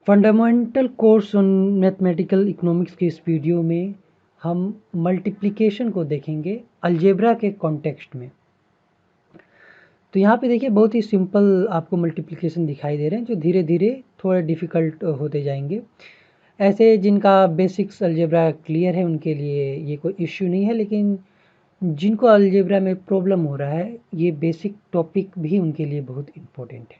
Fundamental course on mathematical economics के इस video में हम मल्टीप्लिकेशन को देखेंगे अलजेब्रा के कॉन्टेक्स्ट में। तो यहाँ पे देखिए बहुत ही सिंपल आपको मल्टीप्लिकेशन दिखाई दे रहे हैं जो धीरे धीरे थोड़े डिफ़िकल्ट होते जाएंगे। ऐसे जिनका बेसिक्स अलजेब्रा क्लियर है उनके लिए ये कोई इश्यू नहीं है, लेकिन जिनको अलजेब्रा में प्रॉब्लम हो रहा है ये बेसिक टॉपिक भी उनके लिए बहुत इम्पोर्टेंट है।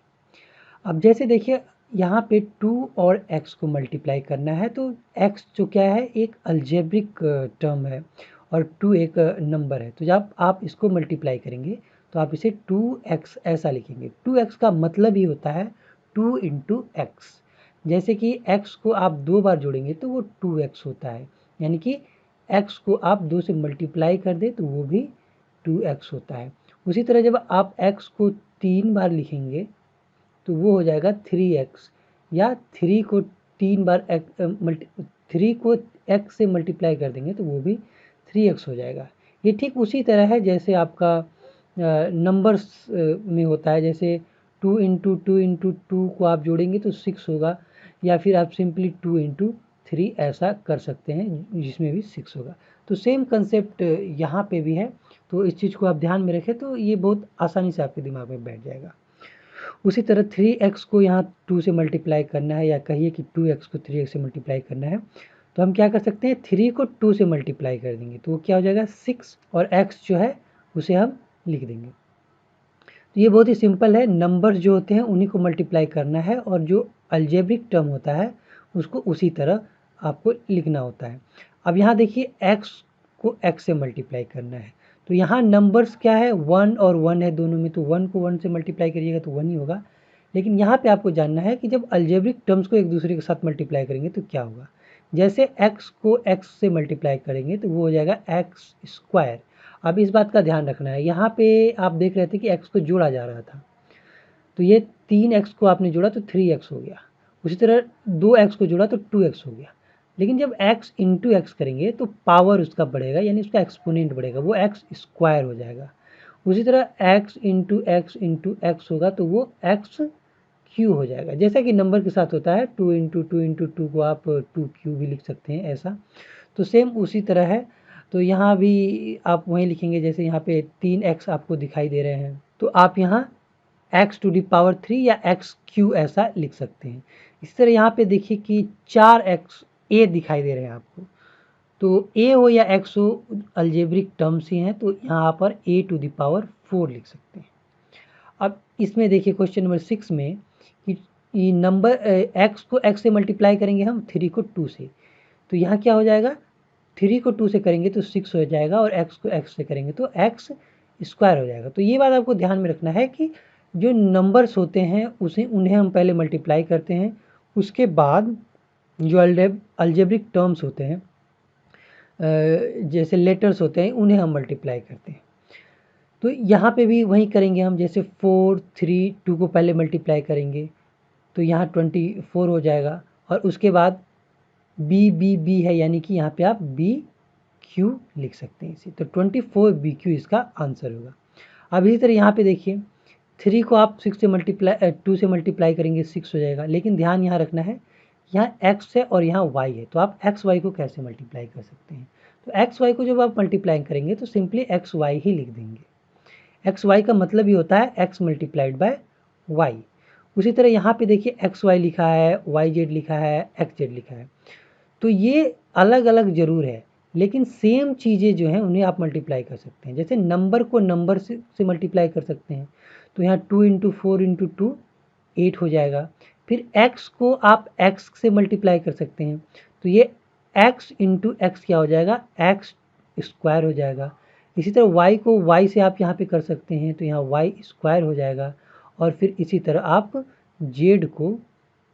अब जैसे देखिए यहाँ पे 2 और x को मल्टीप्लाई करना है, तो x जो क्या है एक अलजेब्रिक टर्म है और 2 एक नंबर है। तो जब आप इसको मल्टीप्लाई करेंगे तो आप इसे 2x ऐसा लिखेंगे। 2x का मतलब ही होता है 2 इंटू एक्स। जैसे कि x को आप 2 बार जोड़ेंगे तो वो 2x होता है, यानी कि x को आप 2 से मल्टीप्लाई कर दे तो वो भी 2x होता है। उसी तरह जब आप x को 3 बार लिखेंगे तो वो हो जाएगा 3x, या 3 को 3 बार 3 को x से मल्टीप्लाई कर देंगे तो वो भी 3x हो जाएगा। ये ठीक उसी तरह है जैसे आपका नंबर्स में होता है, जैसे 2 इंटू 2 इंटू 2 को आप जोड़ेंगे तो 6 होगा, या फिर आप सिंपली 2 इंटू 3 ऐसा कर सकते हैं जिसमें भी 6 होगा। तो सेम कंसेप्ट यहाँ पे भी है, तो इस चीज़ को आप ध्यान में रखें तो ये बहुत आसानी से आपके दिमाग में बैठ जाएगा। उसी तरह 3x को यहाँ 2 से मल्टीप्लाई करना है, या कहिए कि 2x को 3x से मल्टीप्लाई करना है, तो हम क्या कर सकते हैं 3 को 2 से मल्टीप्लाई कर देंगे तो वो क्या हो जाएगा 6, और x जो है उसे हम लिख देंगे। तो ये बहुत ही सिंपल है, नंबर्स जो होते हैं उन्हीं को मल्टीप्लाई करना है और जो अलजेब्रिक टर्म होता है उसको उसी तरह आपको लिखना होता है। अब यहाँ देखिए x को x से मल्टीप्लाई करना है, तो यहाँ नंबर्स क्या है 1 और 1 है दोनों में, तो 1 को 1 से मल्टीप्लाई करिएगा तो 1 ही होगा। लेकिन यहाँ पे आपको जानना है कि जब अलजेब्रिक टर्म्स को एक दूसरे के साथ मल्टीप्लाई करेंगे तो क्या होगा। जैसे x को x से मल्टीप्लाई करेंगे तो वो हो जाएगा एक्स स्क्वायर। अब इस बात का ध्यान रखना है, यहाँ पे आप देख रहे थे कि x को जोड़ा जा रहा था, तो ये 3x को आपने जोड़ा तो 3x हो गया। उसी तरह 2x को जोड़ा तो 2x हो गया। लेकिन जब x इंटू एक्स करेंगे तो पावर उसका बढ़ेगा, यानी उसका एक्सपोनेंट बढ़ेगा, वो एक्स स्क्वायर हो जाएगा। उसी तरह x इंटू एक्स होगा तो वो एक्स क्यू हो जाएगा। जैसा कि नंबर के साथ होता है 2 इंटू टू को आप 2q भी लिख सकते हैं ऐसा, तो सेम उसी तरह है। तो यहाँ भी आप वहीं लिखेंगे, जैसे यहाँ पे 3x आपको दिखाई दे रहे हैं तो आप यहाँ x टू दी पावर 3 या एक्स क्यू ऐसा लिख सकते हैं। इस तरह यहाँ पे देखिए कि 4x a दिखाई दे रहे हैं आपको, तो a हो या x हो अलजेब्रिक टर्म्स ही हैं, तो यहाँ पर a टू दी पावर 4 लिख सकते हैं। अब इसमें देखिए क्वेश्चन नंबर 6 में कि नंबर x को x से मल्टीप्लाई करेंगे हम 3 को 2 से, तो यहाँ क्या हो जाएगा 3 को 2 से करेंगे तो 6 हो जाएगा, और x को x से करेंगे तो x स्क्वायर हो जाएगा। तो ये बात आपको ध्यान में रखना है कि जो नंबर्स होते हैं उन्हें हम पहले मल्टीप्लाई करते हैं, उसके बाद जो अलजेब्रिक टर्म्स होते हैं जैसे लेटर्स होते हैं उन्हें हम मल्टीप्लाई करते हैं। तो यहाँ पे भी वही करेंगे हम, जैसे 4 3 2 को पहले मल्टीप्लाई करेंगे तो यहाँ 24 हो जाएगा, और उसके बाद बी है, यानी कि यहाँ पे आप बी क्यू लिख सकते हैं इसे, तो 24 बी क्यू इसका आंसर होगा। अब इसी तरह यहाँ पे देखिए 3 को आप 6 से मल्टीप्लाई 2 से मल्टीप्लाई करेंगे 6 हो जाएगा, लेकिन ध्यान यहाँ रखना है यहाँ x है और यहाँ y है, तो आप एक्स वाई को कैसे मल्टीप्लाई कर सकते हैं। तो एक्स वाई को जब आप मल्टीप्लाई करेंगे तो सिंपली एक्स वाई ही लिख देंगे। एक्स वाई का मतलब ही होता है एक्स मल्टीप्लाइड बाय वाई। उसी तरह यहाँ पे देखिए एक्स वाई लिखा है, वाई जेड लिखा है, एक्स जेड लिखा है, तो ये अलग अलग जरूर है, लेकिन सेम चीज़ें जो हैं उन्हें आप मल्टीप्लाई कर सकते हैं। जैसे नंबर को नंबर से मल्टीप्लाई कर सकते हैं, तो यहाँ 2 इंटू 4 इंटू 2 8 हो जाएगा। फिर x को आप x से मल्टीप्लाई कर सकते हैं, तो ये x इंटू एक्स क्या हो जाएगा x स्क्वायर हो जाएगा। इसी तरह y को y से आप यहाँ पे कर सकते हैं, तो यहाँ y स्क्वायर हो जाएगा। और फिर इसी तरह आप z को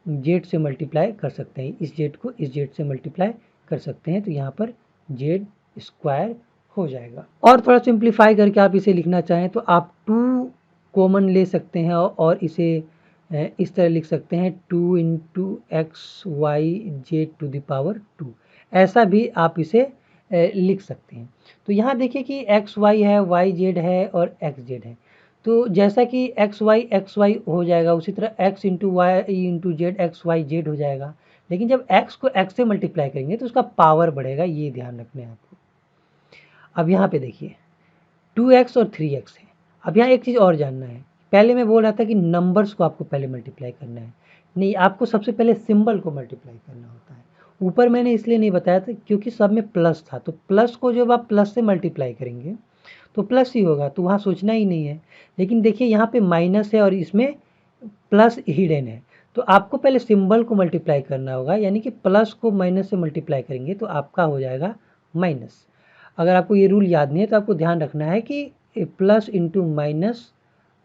z से मल्टीप्लाई कर सकते हैं, इस z को इस z से मल्टीप्लाई कर सकते हैं, तो यहाँ पर z स्क्वायर हो जाएगा। और थोड़ा सिंप्लीफाई करके आप इसे लिखना चाहें तो आप 2 कॉमन ले सकते हैं और इसे इस तरह लिख सकते हैं 2 into x y z to the power 2, ऐसा भी आप इसे लिख सकते हैं। तो यहाँ देखिए कि एक्स वाई है, वाई जेड है और एक्स जेड है, तो जैसा कि एक्स वाई हो जाएगा, उसी तरह x into y into z x y z हो जाएगा। लेकिन जब एक्स को एक्स से मल्टीप्लाई करेंगे तो उसका पावर बढ़ेगा, ये ध्यान रखना है आपको। अब यहाँ पे देखिए 2x और 3x है। अब यहाँ एक चीज़ और जानना है, पहले मैं बोल रहा था कि नंबर्स को आपको पहले मल्टीप्लाई करना है, नहीं, आपको सबसे पहले सिंबल को मल्टीप्लाई करना होता है। ऊपर मैंने इसलिए नहीं बताया था क्योंकि सब में प्लस था, तो प्लस को जब आप प्लस से मल्टीप्लाई करेंगे तो प्लस ही होगा, तो वहाँ सोचना ही नहीं है। लेकिन देखिए यहाँ पे माइनस है और इसमें प्लस हिडन है, तो आपको पहले सिंबल को मल्टीप्लाई करना होगा, यानी कि प्लस को माइनस से मल्टीप्लाई करेंगे तो आपका हो जाएगा माइनस। अगर आपको ये रूल याद नहीं है तो आपको ध्यान रखना है कि प्लस इंटू माइनस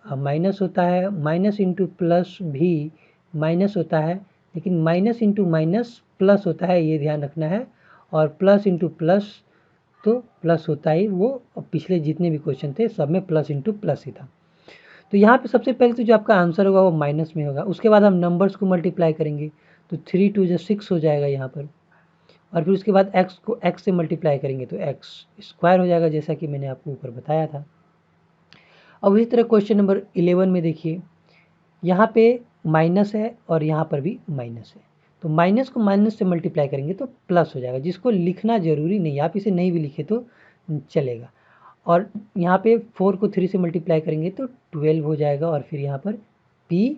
माइनस होता है, माइनस इंटू प्लस भी माइनस होता है, लेकिन माइनस इंटू माइनस प्लस होता है, ये ध्यान रखना है। और प्लस इंटू प्लस तो प्लस होता ही, वो पिछले जितने भी क्वेश्चन थे सब में प्लस इंटू प्लस ही था। तो यहाँ पे सबसे पहले तो जो आपका आंसर होगा वो माइनस में होगा, उसके बाद हम नंबर्स को मल्टीप्लाई करेंगे तो 3 2 6 हो जाएगा यहाँ पर, और फिर उसके बाद x को x से मल्टीप्लाई करेंगे तो x स्क्वायर हो जाएगा, जैसा कि मैंने आपको ऊपर बताया था। अब इसी तरह क्वेश्चन नंबर 11 में देखिए, यहाँ पे माइनस है और यहाँ पर भी माइनस है, तो माइनस को माइनस से मल्टीप्लाई करेंगे तो प्लस हो जाएगा, जिसको लिखना जरूरी नहीं, आप इसे नहीं भी लिखे तो चलेगा। और यहाँ पे 4 को 3 से मल्टीप्लाई करेंगे तो 12 हो जाएगा, और फिर यहाँ पर पी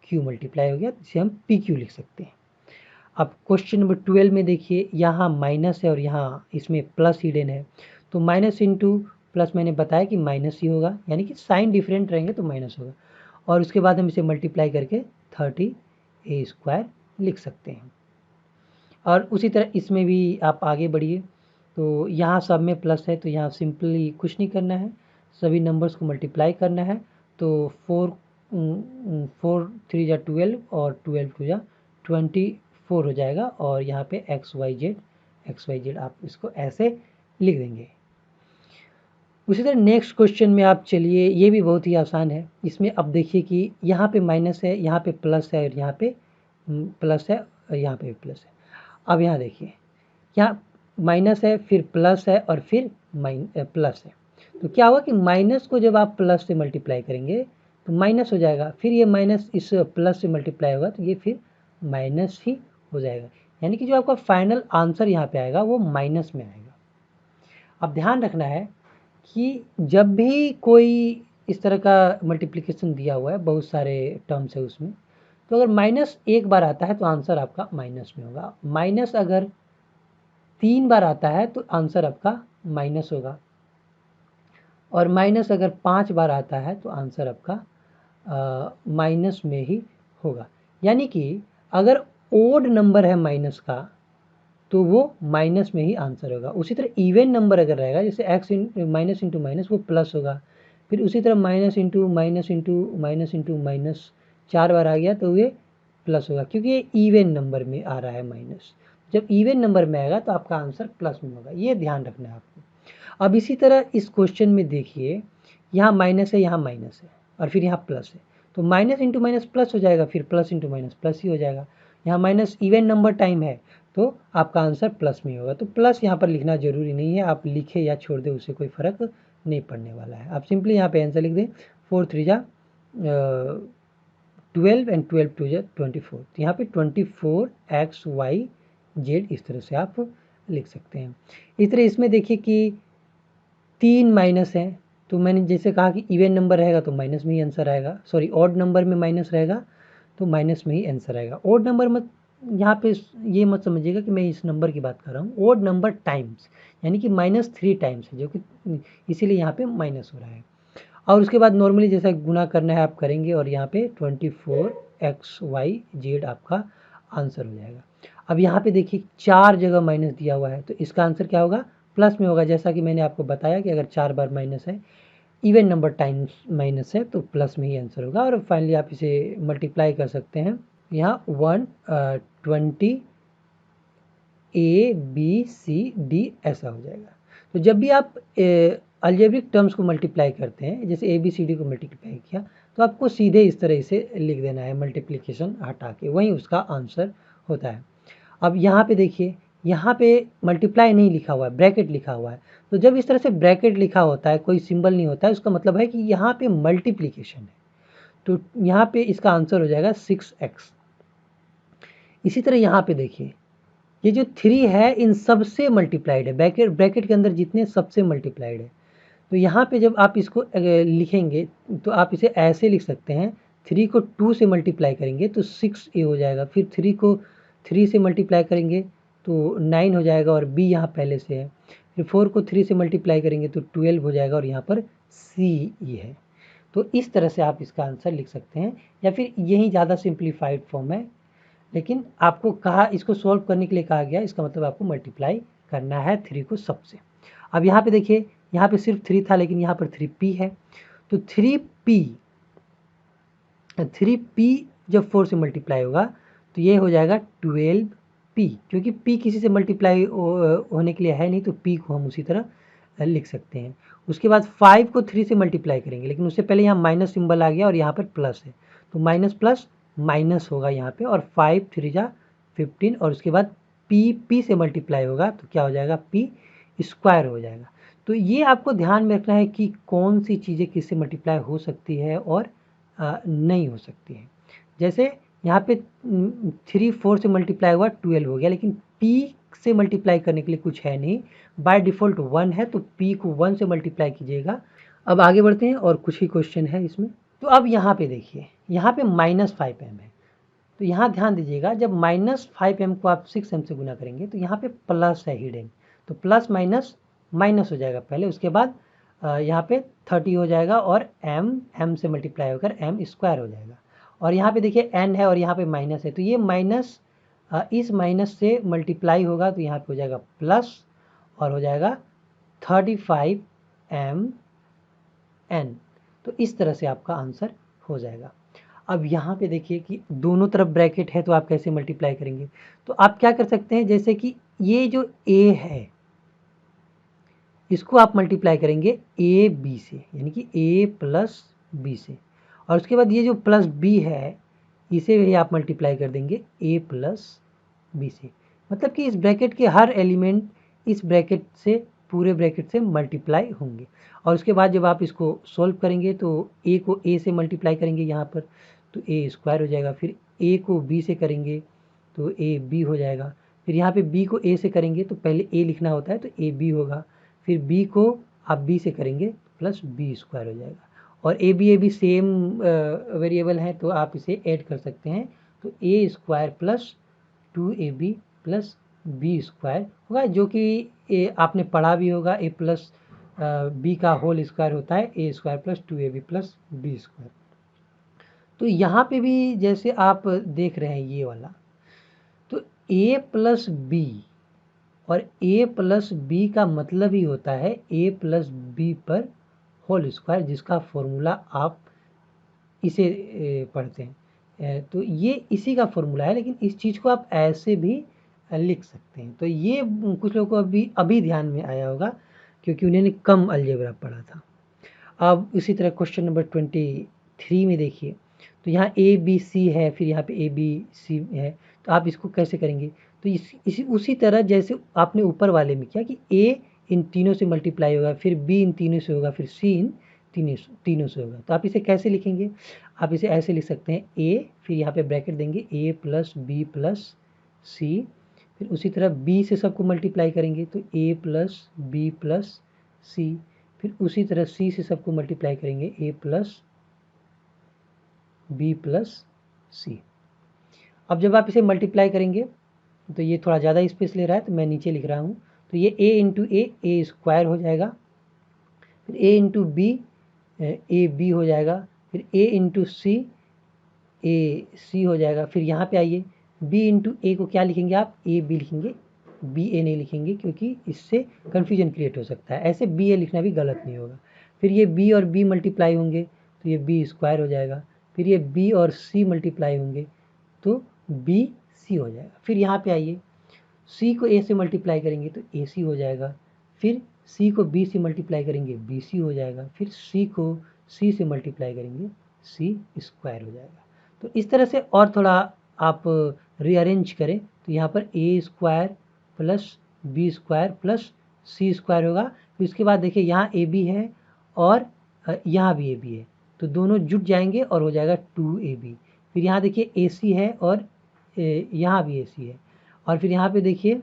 क्यू मल्टीप्लाई हो गया, जिसे हम पी क्यू लिख सकते हैं। अब क्वेश्चन नंबर 12 में देखिए, यहाँ माइनस है और यहाँ इसमें प्लस हिडन है, तो माइनस इंटू प्लस मैंने बताया कि माइनस ही होगा, यानी कि साइन डिफरेंट रहेंगे तो माइनस होगा, और उसके बाद हम इसे मल्टीप्लाई करके 30a² लिख सकते हैं। और उसी तरह इसमें भी आप आगे बढ़िए, तो यहाँ सब में प्लस है तो यहाँ सिंपली कुछ नहीं करना है, सभी नंबर्स को मल्टीप्लाई करना है। तो 4 3 जा 12 और 12 2 जा 24 हो जाएगा, और यहाँ पे एक्स वाई जेड आप इसको ऐसे लिख देंगे। उसी तरह नेक्स्ट क्वेश्चन में आप चलिए, ये भी बहुत ही आसान है। इसमें अब देखिए कि यहाँ पे माइनस है, यहाँ पे प्लस है, और यहाँ पे प्लस है, और यहाँ पे भी प्लस है। अब यहाँ देखिए, यहाँ माइनस है, फिर प्लस है, और फिर प्लस है, तो क्या होगा कि माइनस को जब आप प्लस से मल्टीप्लाई करेंगे तो माइनस हो जाएगा, फिर ये माइनस इस प्लस से मल्टीप्लाई होगा तो ये फिर माइनस ही हो जाएगा, यानी कि जो आपका फाइनल आंसर यहाँ पे आएगा वो माइनस में आएगा। अब ध्यान रखना है कि जब भी कोई इस तरह का मल्टीप्लिकेशन दिया हुआ है, बहुत सारे टर्म्स है उसमें, तो अगर माइनस एक बार आता है तो आंसर आपका माइनस में होगा, माइनस अगर 3 बार आता है तो आंसर आपका माइनस होगा, और माइनस अगर 5 बार आता है तो आंसर आपका माइनस में ही होगा। यानी कि अगर ओड नंबर है माइनस का तो वो माइनस में ही आंसर होगा। उसी तरह इवन नंबर अगर रहेगा, जैसे एक्स माइनस इंटू माइनस, वो प्लस होगा। फिर उसी तरह minus into minus into minus into minus 4 बार आ गया तो ये प्लस होगा, क्योंकि ये इवन नंबर में आ रहा है माइनस। जब इवन नंबर में आएगा तो आपका आंसर प्लस में होगा, ये ध्यान रखना है आपको। अब इसी तरह इस क्वेश्चन में देखिए, यहाँ माइनस है, यहाँ माइनस है, और फिर यहाँ प्लस है, तो माइनस इंटू माइनस प्लस हो जाएगा, फिर प्लस इंटू माइनस प्लस ही हो जाएगा। यहाँ माइनस इवन नंबर टाइम है तो आपका आंसर प्लस में होगा, तो प्लस यहाँ पर लिखना जरूरी नहीं है, आप लिखे या छोड़ दें उससे कोई फ़र्क नहीं पड़ने वाला है। आप सिंपली यहाँ पे आंसर लिख दें 4 3 जा 12 एंड 12 2 जा 24, तो यहाँ पे 24 एक्स वाई जेड इस तरह से आप लिख सकते हैं। इस तरह इसमें देखिए कि 3 माइनस है, तो मैंने जैसे कहा कि इवन नंबर रहेगा तो माइनस में ही आंसर आएगा, सॉरी ऑड नंबर में माइनस रहेगा तो माइनस में ही आंसर आएगा। ऑड नंबर मत यहाँ पे ये मत समझिएगा कि मैं इस नंबर की बात कर रहा हूँ, ऑड नंबर टाइम्स, यानी कि -3 टाइम्स है, जो कि इसीलिए यहाँ पे माइनस हो रहा है। और उसके बाद नॉर्मली जैसा गुना करना है आप करेंगे, और यहाँ पे 24 एक्स वाई जेड आपका आंसर हो जाएगा। अब यहाँ पे देखिए 4 जगह माइनस दिया हुआ है, तो इसका आंसर क्या होगा, प्लस में होगा, जैसा कि मैंने आपको बताया कि अगर 4 बार माइनस है, इवन नंबर टाइम्स माइनस है, तो प्लस में ही आंसर होगा। और फाइनली आप इसे मल्टीप्लाई कर सकते हैं, यहाँ 120 ABCD ऐसा हो जाएगा। तो जब भी आप अलजेब्रिक टर्म्स को मल्टीप्लाई करते हैं, जैसे ABCD को मल्टीप्लाई किया, तो आपको सीधे इस तरह से लिख देना है, मल्टीप्लिकेशन हटा के, वही उसका आंसर होता है। अब यहाँ पे देखिए यहाँ पे मल्टीप्लाई नहीं लिखा हुआ है, ब्रैकेट लिखा हुआ है। तो जब इस तरह से ब्रैकेट लिखा होता है, कोई सिंबल नहीं होता है, उसका मतलब है कि यहाँ पे मल्टीप्लिकेशन है। तो यहाँ पे इसका आंसर हो जाएगा 6x। इसी तरह यहाँ पे देखिए, ये जो 3 है इन सबसे मल्टीप्लाइड है, ब्रैकेट ब्रैकेट के अंदर जितने सबसे मल्टीप्लाइड है। तो यहाँ पे जब आप इसको लिखेंगे तो आप इसे ऐसे लिख सकते हैं, 3 को 2 से मल्टीप्लाई करेंगे तो 6a हो जाएगा, फिर 3 को 3 से मल्टीप्लाई करेंगे तो 9 हो जाएगा और b यहाँ पहले से है, फिर 4 को 3 से मल्टीप्लाई करेंगे तो 12 हो जाएगा और यहाँ पर c है। तो इस तरह से आप इसका आंसर लिख सकते हैं, या फिर यही ज़्यादा सिंप्लीफाइड फॉर्म है, लेकिन आपको कहा, इसको सॉल्व करने के लिए कहा गया, इसका मतलब आपको मल्टीप्लाई करना है 3 को सबसे। अब यहाँ पे देखिए, यहाँ पे सिर्फ 3 था लेकिन यहाँ पर 3p है, तो 3p जब 4 से मल्टीप्लाई होगा तो ये हो जाएगा 12p, क्योंकि p किसी से मल्टीप्लाई होने के लिए है नहीं, तो p को हम उसी तरह लिख सकते हैं। उसके बाद 5 को 3 से मल्टीप्लाई करेंगे, लेकिन उससे पहले यहाँ माइनस सिंबल आ गया और यहाँ पर प्लस है, तो माइनस प्लस माइनस होगा यहाँ पे, और 5 3 जा 15, और उसके बाद p से मल्टीप्लाई होगा तो क्या हो जाएगा, p स्क्वायर हो जाएगा। तो ये आपको ध्यान में रखना है कि कौन सी चीज़ें किससे मल्टीप्लाई हो सकती है और नहीं हो सकती है। जैसे यहाँ पे 3 4 से मल्टीप्लाई हुआ 12 हो गया, लेकिन p से मल्टीप्लाई करने के लिए कुछ है नहीं, बाय डिफ़ॉल्ट 1 है, तो p को 1 से मल्टीप्लाई कीजिएगा। अब आगे बढ़ते हैं और कुछ ही क्वेश्चन है इसमें। तो अब यहाँ पे देखिए, यहाँ पे -5m है, तो यहाँ ध्यान दीजिएगा, जब -5m को आप 6m से गुना करेंगे तो यहाँ पे प्लस है हिडन, तो प्लस माइनस माइनस हो जाएगा पहले, उसके बाद यहाँ पे 30 हो जाएगा और m से मल्टीप्लाई होकर m स्क्वायर हो जाएगा। और यहाँ पे देखिए n है और यहाँ पे माइनस है, तो ये माइनस इस माइनस से मल्टीप्लाई होगा तो यहाँ पे हो जाएगा प्लस, और हो जाएगा 35m n। तो इस तरह से आपका आंसर हो जाएगा। अब यहाँ पे देखिए कि दोनों तरफ ब्रैकेट है, तो आप कैसे मल्टीप्लाई करेंगे, तो आप क्या कर सकते हैं, जैसे कि ये जो a है इसको आप मल्टीप्लाई करेंगे ए बी से, यानी कि a प्लस बी से, और उसके बाद ये जो प्लस b है इसे भी आप मल्टीप्लाई कर देंगे a प्लस बी से। मतलब कि इस ब्रैकेट के हर एलिमेंट इस ब्रैकेट से, पूरे ब्रैकेट से मल्टीप्लाई होंगे। और उसके बाद जब आप इसको सॉल्व करेंगे तो a को a से मल्टीप्लाई करेंगे यहाँ पर तो a स्क्वायर हो जाएगा, फिर a को b से करेंगे तो a b हो जाएगा, फिर यहाँ पे b को a से करेंगे तो पहले a लिखना होता है तो a b होगा, फिर b को आप b से करेंगे प्लस b स्क्वायर हो जाएगा। और a b सेम वेरिएबल है तो आप इसे ऐड कर सकते हैं, तो a square plus 2ab plus b square होगा, जो कि आपने पढ़ा भी होगा, a प्लस बी का होल स्क्वायर होता है a square plus 2ab plus b square. तो यहाँ पे भी जैसे आप देख रहे हैं ये वाला, तो a प्लस बी, और a प्लस बी का मतलब ही होता है a प्लस बी पर होल स्क्वायर, जिसका फॉर्मूला आप इसे पढ़ते हैं, तो ये इसी का फॉर्मूला है, लेकिन इस चीज़ को आप ऐसे भी लिख सकते हैं। तो ये कुछ लोगों को अभी ध्यान में आया होगा, क्योंकि उन्होंने कम अलजेब्रा पढ़ा था। अब इसी तरह क्वेश्चन नंबर 23 में देखिए, तो यहाँ ए बी सी है, फिर यहाँ पे ए बी सी है, तो आप इसको कैसे करेंगे, तो उसी तरह जैसे आपने ऊपर वाले में किया कि ए इन तीनों से मल्टीप्लाई होगा, फिर बी इन तीनों से होगा, फिर सी इन तीनों से होगा। तो आप इसे कैसे लिखेंगे, आप इसे ऐसे लिख सकते हैं, ए फिर यहाँ पे ब्रैकेट देंगे ए प्लस बी प्लस सी, फिर उसी तरह बी से सबको मल्टीप्लाई करेंगे तो ए प्लस बी प्लस सी, फिर उसी तरह सी से सबको मल्टीप्लाई करेंगे ए प्लस बी प्लस सी। अब जब आप इसे मल्टीप्लाई करेंगे तो ये थोड़ा ज़्यादा स्पेस ले रहा है तो मैं नीचे लिख रहा हूँ, तो ये a इंटू ए स्क्वायर हो जाएगा, फिर a into b a b हो जाएगा, फिर a इंटू सी ए सी हो जाएगा। फिर यहाँ पे आइए, b इंटू ए को क्या लिखेंगे आप, ए बी लिखेंगे, बी ए नहीं लिखेंगे क्योंकि इससे कन्फ्यूजन क्रिएट हो सकता है, ऐसे बी ए लिखना भी गलत नहीं होगा। फिर ये b और b मल्टीप्लाई होंगे तो ये b स्क्वायर हो जाएगा, फिर ये b और c मल्टीप्लाई होंगे तो b c हो जाएगा। फिर यहाँ पे आइए, c को a से मल्टीप्लाई करेंगे तो ac हो जाएगा, फिर c को b से मल्टीप्लाई करेंगे bc हो जाएगा, फिर c को c से मल्टीप्लाई करेंगे c स्क्वायर हो जाएगा। तो इस तरह से और थोड़ा आप रीअरेंज करें तो यहाँ पर a square plus b square plus c square होगा। फिर उसके बाद देखिए यहाँ ए बी है और यहाँ भी ए बी है, तो दोनों जुट जाएंगे और हो जाएगा 2ab। फिर यहाँ देखिए ए सी है और यहाँ भी ए सी है, और फिर यहाँ पे देखिए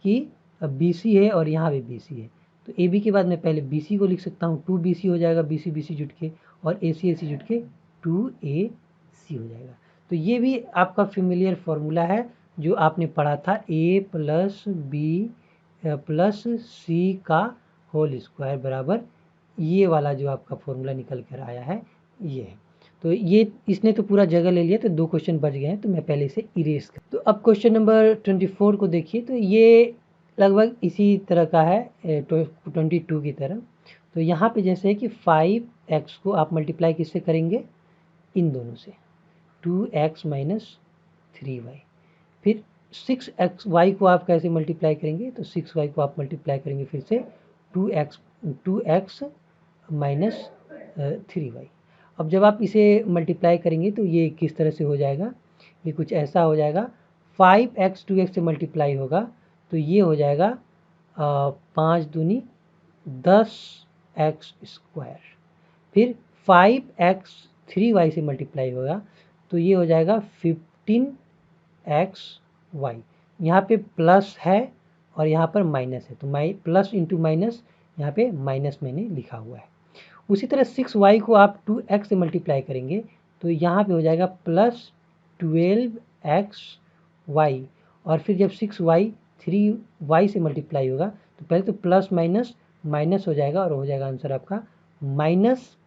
कि बी सी है और यहाँ भी बी सी है, तो ए बी के बाद मैं पहले बी सी को लिख सकता हूँ, 2bc हो जाएगा, बी सी जुट के, और ए सी जुट के 2ac हो जाएगा। तो ये भी आपका फेमिलियर फॉर्मूला है जो आपने पढ़ा था, a प्लस बी प्लस सी का होल स्क्वायर बराबर ये वाला जो आपका फॉर्मूला निकल कर आया है ये है। तो ये इसने तो पूरा जगह ले लिया, तो 2 क्वेश्चन बच गए हैं, तो मैं पहले इसे इरेज कर। तो अब क्वेश्चन नंबर 24 को देखिए, तो ये लगभग इसी तरह का है 22 की तरह। तो यहाँ पे जैसे है कि 5x को आप मल्टीप्लाई किससे करेंगे, इन दोनों से, 2x माइनस 3y। फिर 6xy को आप कैसे मल्टीप्लाई करेंगे, तो 6y को आप मल्टीप्लाई करेंगे फिर से 2x माइनस 3y। अब जब आप इसे मल्टीप्लाई करेंगे तो ये किस तरह से हो जाएगा, ये कुछ ऐसा हो जाएगा, 5x 2x से मल्टीप्लाई होगा तो ये हो जाएगा 5 दूनी 10x स्क्वायर। फिर 5x 3y से मल्टीप्लाई होगा तो ये हो जाएगा 15xy। यहाँ पे प्लस है और यहाँ पर माइनस है, तो प्लस इंटू माइनस यहाँ पे माइनस मैंने लिखा हुआ है। उसी तरह 6y को आप 2x से मल्टीप्लाई करेंगे तो यहाँ पे हो जाएगा प्लस 12xy, और फिर जब 6y 3y से मल्टीप्लाई होगा तो पहले तो प्लस माइनस माइनस हो जाएगा और हो जाएगा आंसर आपका माइनस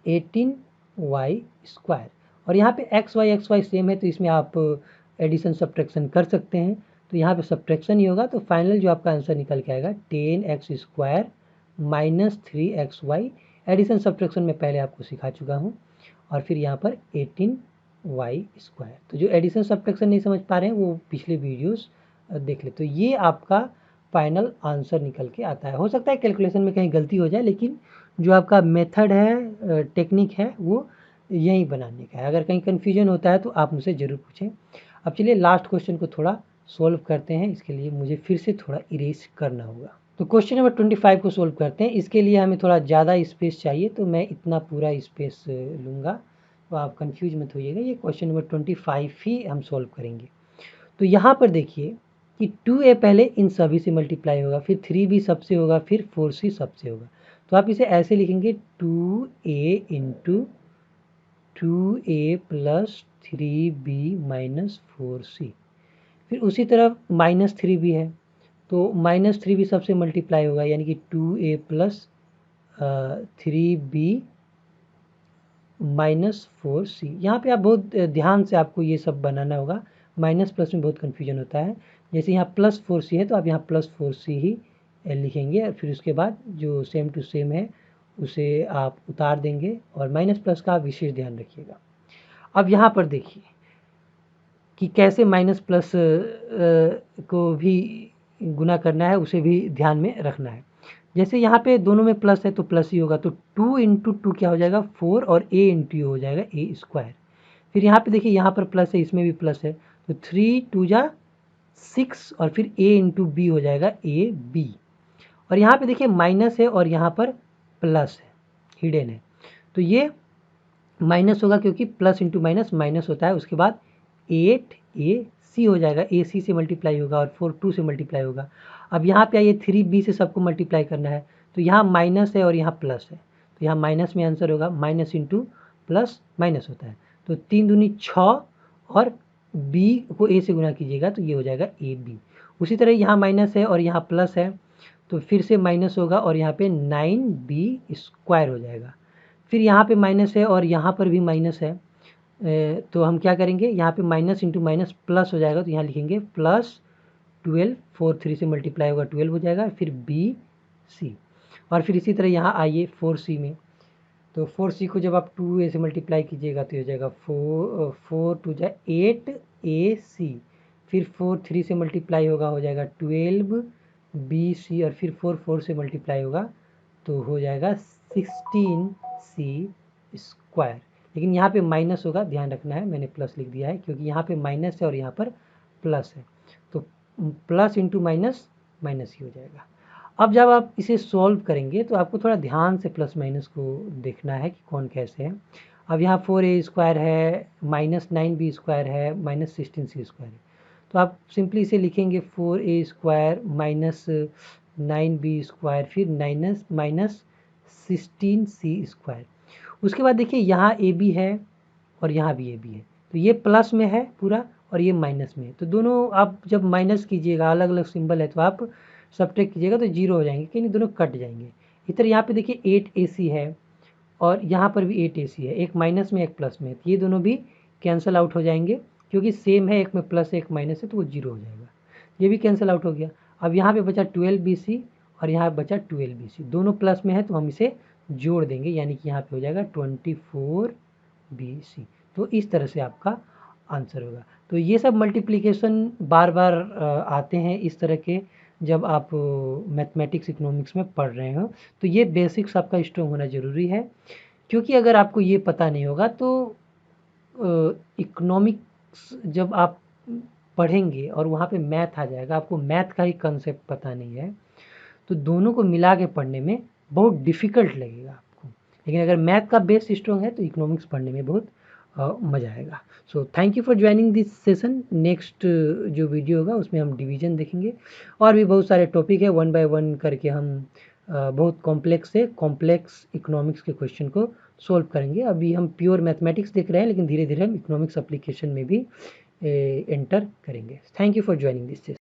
18y स्क्वायर। और यहाँ पे xy सेम है तो इसमें आप एडिशन सब्ट्रैक्शन कर सकते हैं, तो यहाँ पे सब्ट्रैक्शन ही होगा, तो फाइनल जो आपका आंसर निकल के आएगा 10x square minus 3xy। Addition subtraction में पहले आपको सिखा चुका हूँ, और फिर यहाँ पर 18y स्क्वायर। तो जो एडिशन सब्ट्रैक्शन नहीं समझ पा रहे हैं वो पिछले वीडियोस देख ले। तो ये आपका फाइनल आंसर निकल के आता है। हो सकता है कैलकुलेशन में कहीं गलती हो जाए, लेकिन जो आपका मेथड है, टेक्निक है, वो यही बनाने का है। अगर कहीं कन्फ्यूजन होता है तो आप मुझसे ज़रूर पूछें। अब चलिए लास्ट क्वेश्चन को थोड़ा सोल्व करते हैं, इसके लिए मुझे फिर से थोड़ा इरेज करना होगा। तो क्वेश्चन नंबर 25 को सोल्व करते हैं। इसके लिए हमें थोड़ा ज़्यादा स्पेस चाहिए, तो मैं इतना पूरा स्पेस लूँगा, तो आप कंफ्यूज मत होइएगा। ये क्वेश्चन नंबर 25 ही हम सोल्व करेंगे। तो यहाँ पर देखिए कि 2a पहले इन सभी से मल्टीप्लाई होगा, फिर 3b सबसे होगा, फिर 4c सबसे होगा। तो आप इसे ऐसे लिखेंगे 2a into 2a plus 3b minus 4c। फिर उसी तरह माइनस 3b है, तो माइनस 3b सबसे मल्टीप्लाई होगा, यानी कि 2a plus 3b minus 4c। यहाँ पे आप बहुत ध्यान से आपको ये सब बनाना होगा, माइनस प्लस में बहुत कन्फ्यूजन होता है। जैसे यहाँ प्लस 4c है तो आप यहाँ प्लस 4c ही लिखेंगे, और फिर उसके बाद जो सेम टू सेम है उसे आप उतार देंगे, और माइनस प्लस का आप विशेष ध्यान रखिएगा। अब यहाँ पर देखिए कि कैसे माइनस प्लस को भी गुना करना है, उसे भी ध्यान में रखना है। जैसे यहाँ पे दोनों में प्लस है तो प्लस ही होगा, तो 2 इंटू 2 क्या हो जाएगा 4, और a इंटू यू हो जाएगा a स्क्वायर। फिर यहाँ पे देखिए यहाँ पर प्लस है, इसमें भी प्लस है, तो 3 2 जा 6, और फिर a इंटू बी हो जाएगा a b। और यहाँ पे देखिए माइनस है और यहाँ पर प्लस है, हिडन है, तो ये माइनस होगा क्योंकि प्लस इंटू माइनस माइनस होता है। उसके बाद 8ac हो जाएगा, ac से मल्टीप्लाई होगा, और 4 2 से मल्टीप्लाई होगा। अब यहाँ पे आइए 3b से सबको मल्टीप्लाई करना है, तो यहाँ माइनस है और यहाँ प्लस है, तो यहाँ माइनस में आंसर होगा, माइनस इंटू प्लस माइनस होता है, तो 3 दूनी 6, और b को a से गुना कीजिएगा तो ये हो जाएगा ab। उसी तरह यहाँ माइनस है और यहाँ प्लस है, तो फिर से माइनस होगा, और यहाँ पे 9b स्क्वायर हो जाएगा। फिर यहाँ पे माइनस है और यहाँ पर भी माइनस है, तो हम क्या करेंगे, यहाँ पे माइनस इंटू माइनस प्लस हो जाएगा, तो यहाँ लिखेंगे प्लस 12, 4 3 से मल्टीप्लाई होगा 12 हो जाएगा, फिर बी सी। और फिर इसी तरह यहाँ आइए 4c में, तो 4c को जब आप 2a से मल्टीप्लाई कीजिएगा तो हो जाएगा 4 2 जा 8ac। फिर 4 3 से मल्टीप्लाई होगा, हो जाएगा 12bc, और फिर 4 4 से मल्टीप्लाई होगा तो हो जाएगा 16c स्क्वायर। लेकिन यहाँ पे माइनस होगा, ध्यान रखना है, मैंने प्लस लिख दिया है क्योंकि यहाँ पे माइनस है और यहाँ पर प्लस है। तो प्लस इंटू माइनस माइनस ही हो जाएगा। अब जब आप इसे सॉल्व करेंगे तो आपको थोड़ा ध्यान से प्लस माइनस को देखना है कि कौन कैसे है। अब यहाँ 4a² है, -9b² है, -16c² है, तो आप सिंपली इसे लिखेंगे 4a² माइनस 9b², फिर माइनस 16c²। उसके बाद देखिए यहाँ ए बी है और यहाँ भी ए बी है, तो ये प्लस में है पूरा और ये माइनस में है, तो दोनों आप जब माइनस कीजिएगा, अलग अलग सिंबल है, तो आप सब्ट्रैक्ट कीजिएगा तो जीरो हो जाएंगे, कि नहीं दोनों कट जाएंगे। इधर यहाँ पे देखिए 8ac है और यहाँ पर भी 8ac है, एक माइनस में एक प्लस में, तो ये दोनों भी कैंसिल आउट हो जाएंगे, क्योंकि सेम है, एक में प्लस एक माइनस है, तो वो जीरो हो जाएगा, ये भी कैंसिल आउट हो गया। अब यहाँ पे बचा 12bc और यहाँ बचा 12bc, दोनों प्लस में है तो हम इसे जोड़ देंगे, यानी कि यहाँ पे हो जाएगा 24bc। तो इस तरह से आपका आंसर होगा। तो ये सब मल्टीप्लिकेशन बार बार आते हैं इस तरह के, जब आप मैथमेटिक्स इकोनॉमिक्स में पढ़ रहे हो, तो ये बेसिक्स आपका स्ट्रॉन्ग होना ज़रूरी है, क्योंकि अगर आपको ये पता नहीं होगा तो इकोनॉमिक्स जब आप पढ़ेंगे और वहाँ पे मैथ आ जाएगा, आपको मैथ का ही कंसेप्ट पता नहीं है, तो दोनों को मिला के पढ़ने में बहुत डिफ़िकल्ट लगेगा आपको। लेकिन अगर मैथ का बेस स्ट्रॉन्ग है तो इकोनॉमिक्स पढ़ने में बहुत मज़ा आएगा। So thank you for joining this session. Next जो वीडियो होगा उसमें हम डिवीजन देखेंगे, और भी बहुत सारे टॉपिक है, वन बाय वन करके हम बहुत कॉम्प्लेक्स से कॉम्प्लेक्स इकोनॉमिक्स के क्वेश्चन को सॉल्व करेंगे। अभी हम प्योर मैथमेटिक्स देख रहे हैं, लेकिन धीरे धीरे हम इकोनॉमिक्स एप्लीकेशन में भी एंटर करेंगे। Thank you for joining this session.